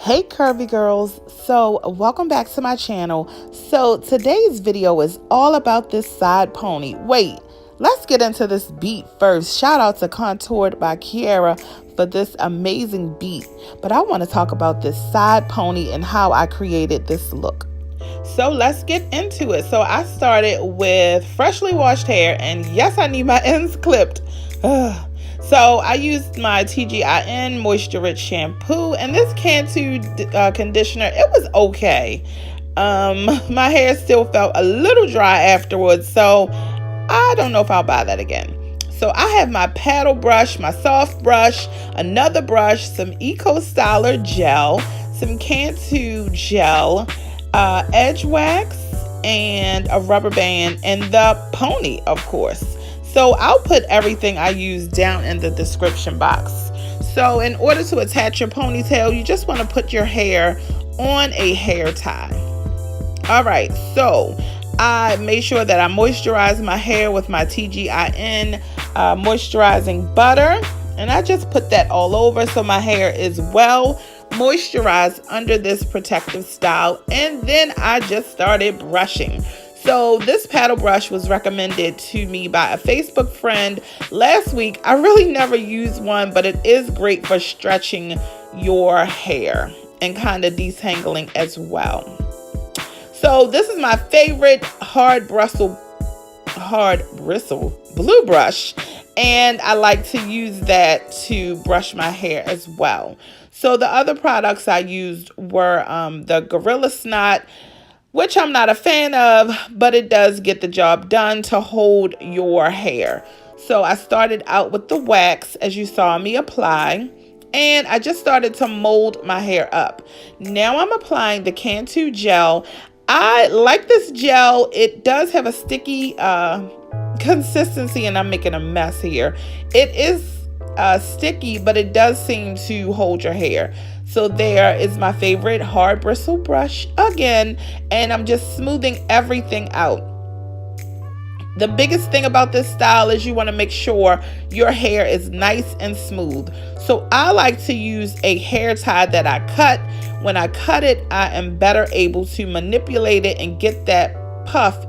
Hey curvy girls, so welcome back to my channel. So today's video is all about this side pony. Wait, let's get into this beat first. Shout out to Kountoured by Kiara for this amazing beat. But I want to talk about this side pony and how I created this look. So let's get into it. So I started with freshly washed hair, and yes, I need my ends clipped. So I used my TGIN Moisture Rich Shampoo and this Cantu Conditioner. It was okay. My hair still felt a little dry afterwards, so I don't know if I'll buy that again. So I have my paddle brush, my soft brush, another brush, some Ecostyler Gel, some Cantu Gel, edge wax, and a rubber band, and the pony, of course. So I'll put everything I use down in the description box. So in order to attach your ponytail, you just want to put your hair on a hair tie. All right, so I made sure that I moisturize my hair with my TGIN moisturizing butter. And I just put that all over so my hair is well moisturized under this protective style. And then I just started brushing. So this paddle brush was recommended to me by a Facebook friend last week. I really never used one, but it is great for stretching your hair and kind of detangling as well. So this is my favorite hard bristle blue brush, and I like to use that to brush my hair as well. So the other products I used were the Gorilla Snot, which I'm not a fan of, but it does get the job done to hold your hair. So I started out with the wax, as you saw me apply, and I just started to mold my hair up. Now I'm applying the Cantu gel. I like this gel. It does have a sticky consistency, and I'm making a mess here. It is sticky, but it does seem to hold your hair. So there is my favorite hard bristle brush again, and I'm just smoothing everything out. The biggest thing about this style is you want to make sure your hair is nice and smooth. So I like to use a hair tie that I cut. When I cut it, I am better able to manipulate it and get that puff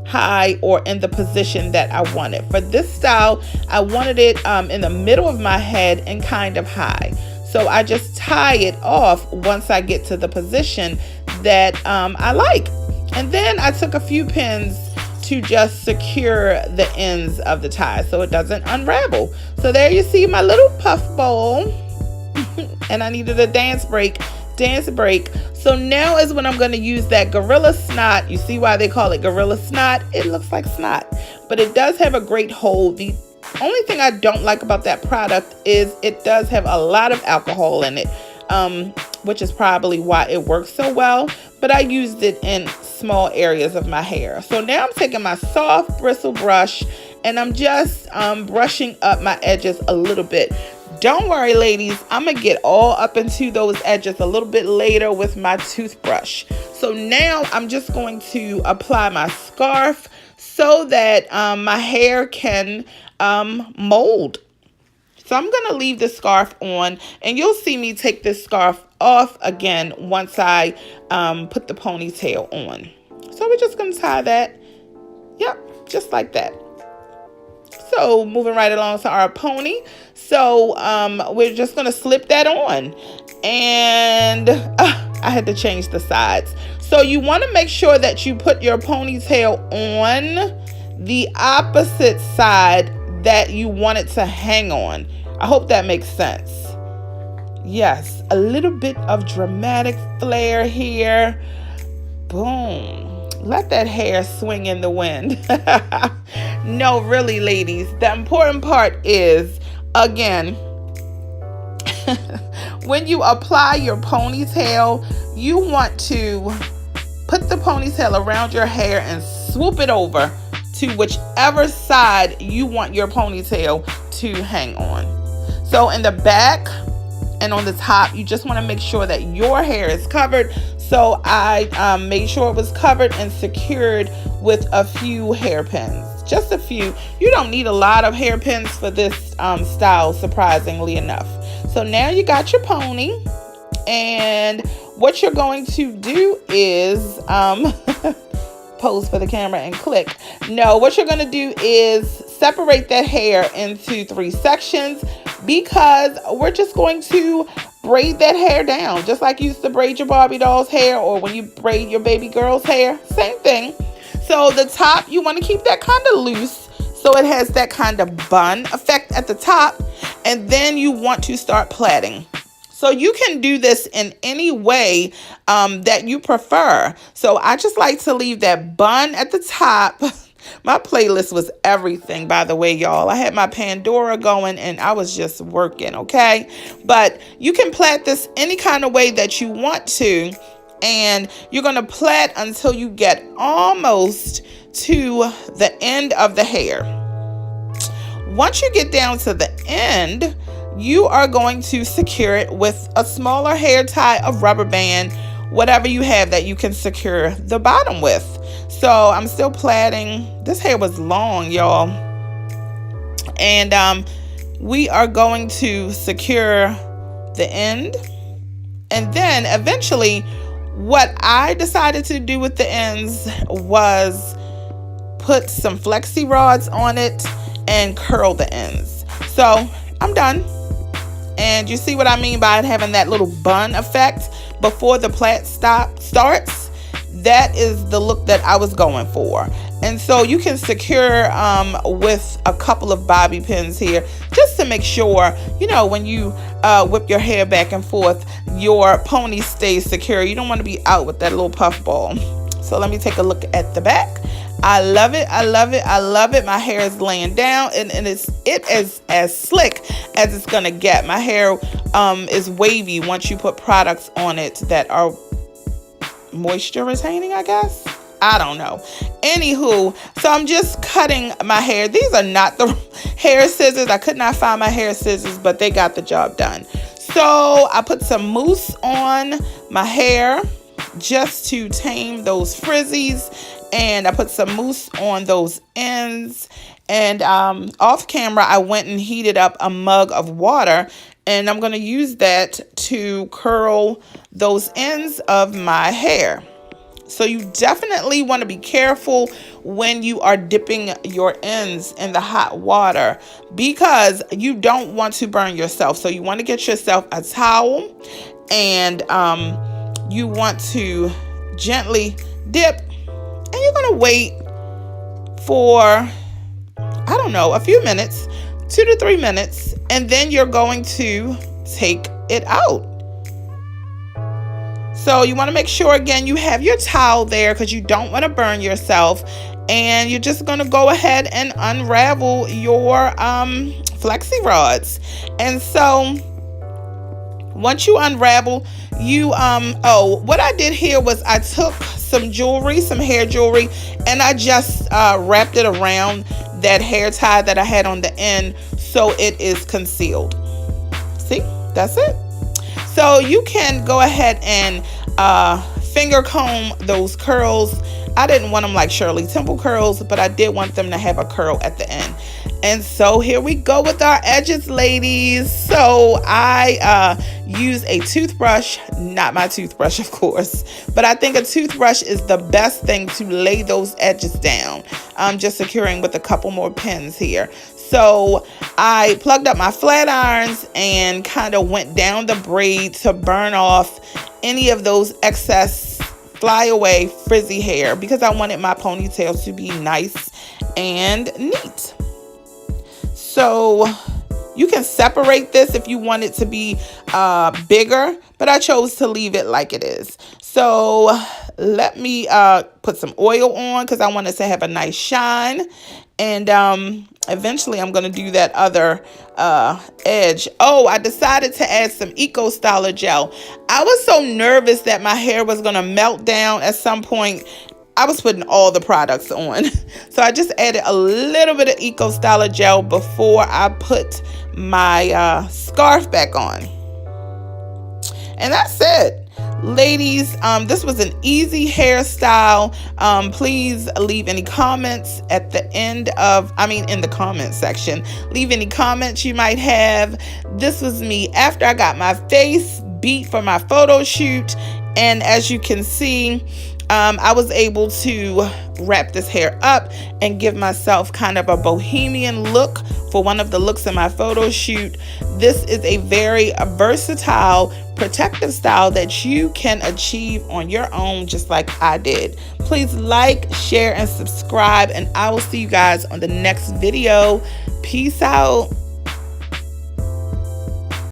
high or in the position that I wanted. For this style, I wanted it in the middle of my head and kind of high. So I just tie it off once I get to the position that I like. And then I took a few pins to just secure the ends of the tie so it doesn't unravel. So there you see my little puff bowl. And I needed a dance break. So now is when I'm going to use that Gorilla Snot. You see why they call it Gorilla Snot? It looks like snot, but it does have a great hold. The only thing I don't like about that product is it does have a lot of alcohol in it, which is probably why it works so well, but I used it in small areas of my hair. So now I'm taking my soft bristle brush and I'm just brushing up my edges a little bit. Don't worry, ladies, I'm gonna get all up into those edges a little bit later with my toothbrush. So now I'm just going to apply my scarf so that my hair can mold. So I'm going to leave the scarf on, and you'll see me take this scarf off again once I put the ponytail on. So we're just going to tie that. Yep, just like that. So moving right along to our pony. So we're just going to slip that on. And I had to change the sides. So you want to make sure that you put your ponytail on the opposite side that you want it to hang on. I hope that makes sense. Yes, a little bit of dramatic flair here. Boom. Let that hair swing in the wind. No, really, ladies, the important part is, again, when you apply your ponytail, you want to put the ponytail around your hair and swoop it over to whichever side you want your ponytail to hang on. So in the back and on the top, you just want to make sure that your hair is covered. So I made sure it was covered and secured with a few hairpins. Just a few. You don't need a lot of hairpins for this style, surprisingly enough. So now you got your pony. And what you're going to do is pose for the camera and click. No, what you're going to do is separate that hair into 3 sections, because we're just going to braid that hair down, just like you used to braid your Barbie doll's hair, or when you braid your baby girl's hair, same thing. So the top, you want to keep that kind of loose, so it has that kind of bun effect at the top, and then you want to start plaiting. So you can do this in any way that you prefer. So I just like to leave that bun at the top. My playlist was everything, by the way, y'all. I had my Pandora going and I was just working, okay? But you can plait this any kind of way that you want to. And you're going to plait until you get almost to the end of the hair. Once you get down to the end, you are going to secure it with a smaller hair tie of rubber band, whatever you have that you can secure the bottom with. So I'm still plaiting. This hair was long, y'all. And we are going to secure the end. And then eventually, what I decided to do with the ends was put some flexi rods on it and curl the ends. So I'm done. And you see what I mean by it having that little bun effect before the plait starts? That is the look that I was going for. And so you can secure with a couple of bobby pins here, just to make sure, you know, when you whip your hair back and forth, your pony stays secure. You don't want to be out with that little puff ball. So let me take a look at the back. I love it. I love it. I love it. My hair is laying down, and it is as slick as it's going to get. My hair is wavy once you put products on it that are moisture retaining, I guess. I don't know. Anywho, so I'm just cutting my hair. These are not the hair scissors. I could not find my hair scissors, but they got the job done. So I put some mousse on my hair just to tame those frizzies. And I put some mousse on those ends. And off camera, I went and heated up a mug of water. And I'm going to use that to curl those ends of my hair. So you definitely want to be careful when you are dipping your ends in the hot water, because you don't want to burn yourself. So you want to get yourself a towel, and you want to gently dip, and you're going to wait for, I don't know, a few minutes, 2 to 3 minutes, and then you're going to take it out. So you want to make sure, again, you have your towel there, because you don't want to burn yourself. And you're just going to go ahead and unravel your flexi rods. And so once you unravel, you what I did here was I took some jewelry, some hair jewelry, and I just wrapped it around that hair tie that I had on the end, so it is concealed. See, that's it. So you can go ahead and finger comb those curls. I didn't want them like Shirley Temple curls, but I did want them to have a curl at the end. And so here we go with our edges, ladies. So I use a toothbrush, not my toothbrush, of course, but I think a toothbrush is the best thing to lay those edges down. I'm just securing with a couple more pins here. So I plugged up my flat irons and kind of went down the braid to burn off any of those excess flyaway frizzy hair, because I wanted my ponytail to be nice and neat. So you can separate this if you want it to be bigger, but I chose to leave it like it is. So let me put some oil on, because I want it to have a nice shine. And eventually I'm going to do that other edge. Oh, I decided to add some Ecostyler Gel. I was so nervous that my hair was going to melt down at some point. I was putting all the products on. So I just added a little bit of Ecostyler Gel before I put my scarf back on. And that's it. Ladies, this was an easy hairstyle. Please leave any comments at the end of, in the comment section. Leave any comments you might have. This was me after I got my face beat for my photo shoot. And as you can see, I was able to wrap this hair up and give myself kind of a bohemian look for one of the looks in my photo shoot. This is a very versatile protective style that you can achieve on your own, just like I did. Please like, share, and subscribe, and I will see you guys on the next video. Peace out.